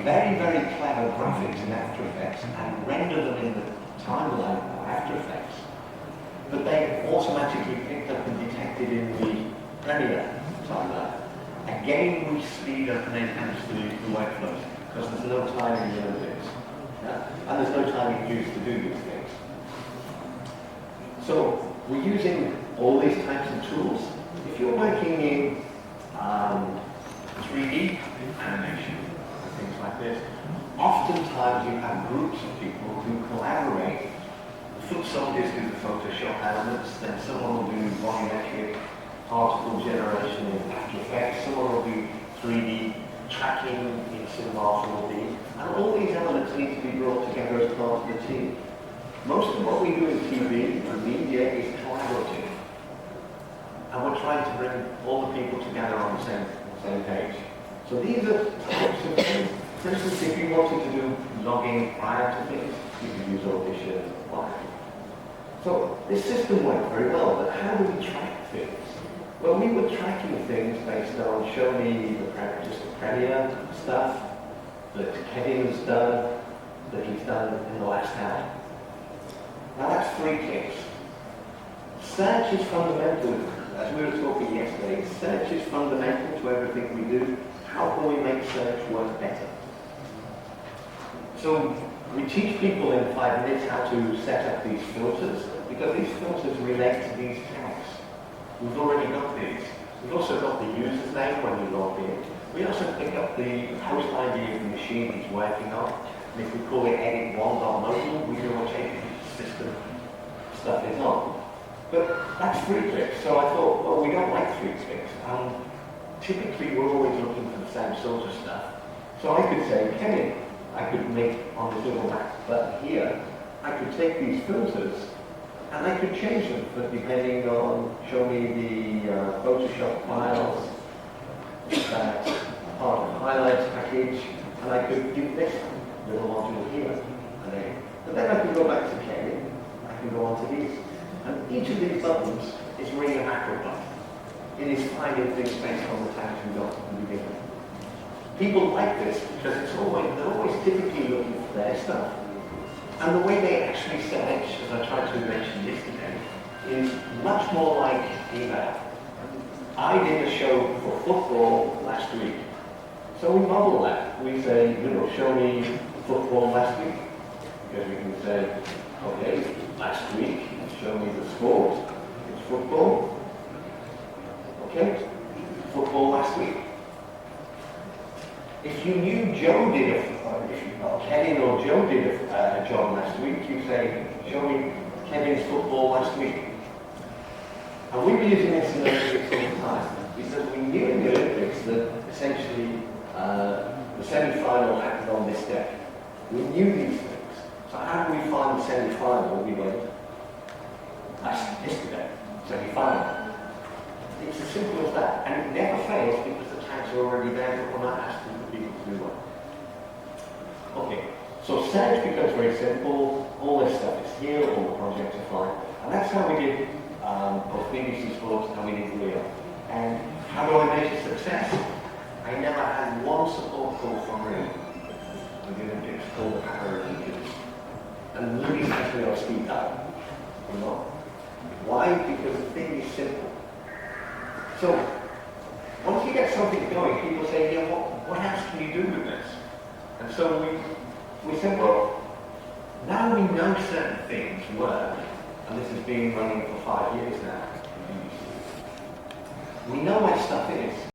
very, very clever graphics in After Effects and render them in the timeline of After Effects, but they automatically picked up and detected in the Premiere timeline. Again, we speed up and enhance the workflows because there's no timing limits, and there's no timing used to do these things. So we're using all these types of tools. If you're working in 3D animation and things like this, oftentimes you have groups of people who collaborate. Foot soldiers do the Photoshop elements, then someone will do volumetric particle generation in After Effects, someone will do 3D tracking in Cinema 4D, and all these elements need to be brought together as part of the team. Most of what we do in TV and media is collaborative, and we're trying to bring all the people together on the same page. So these are types of things. For instance, if you wanted to do logging prior to things, you could use Audition Live. So this system worked very well, but how do we track things? Well, we were tracking things based on show me just the Premiere stuff that Kevin's done, that he's done in the last hour. Now that's 3 clicks. Search is fundamental. As we were talking yesterday, search is fundamental to everything we do. How can we make search work better? So we teach people in 5 minutes how to set up these filters, because these filters relate to these tags. We've already got these. We've also got the user's name when you log in. We also pick up the host ID of the machine he's working on. And if we call it edit1.local, we know what system stuff is on. But that's 3 clicks, so I thought, well, we don't like 3 clicks. Typically, we're always looking for the same sort of stuff. So I could say, Kevin, I could make on this little back button here, I could take these filters and I could change them depending on, show me the Photoshop files, that part of the highlights package, and I could give this little module here. But then I can go back to Kevin, I can go on to these. And each of these buttons is really a macro button. It is finding things based on the tags we got at the beginning. People like this because they're always typically looking for their stuff. And the way they actually search, as I tried to mention yesterday, is much more like email. I did a show for football last week. So we model that. We say, show me football last week. Because we can say, okay, last week, show me the sport. It's football. Okay, football last week. If you knew Joe did Kevin or Joe did a job last week, you say, show me Kevin's football last week. And we were using this in the Olympics all the time, because we knew in the Olympics that essentially the semi-final happened on this day. We knew these things. So how do we find the semi-final? We went, that's yesterday, semi-final. It's as simple as that, and it never fails because the tags are already there, but we're not asking for people to do one. Okay, so search becomes very simple. All this stuff is here, all the projects are fine, and that's how we did both BBC Sports and we did Rio. And how do I measure success? I never had one support call from Rio. We didn't get called power leakers, and really especially on speed dial. Why? Because the thing is simple. So, once you get something going, people say, yeah, what else can you do with this? And so we said, well, now we know certain things work, and this has been running for 5 years now. We know where stuff is.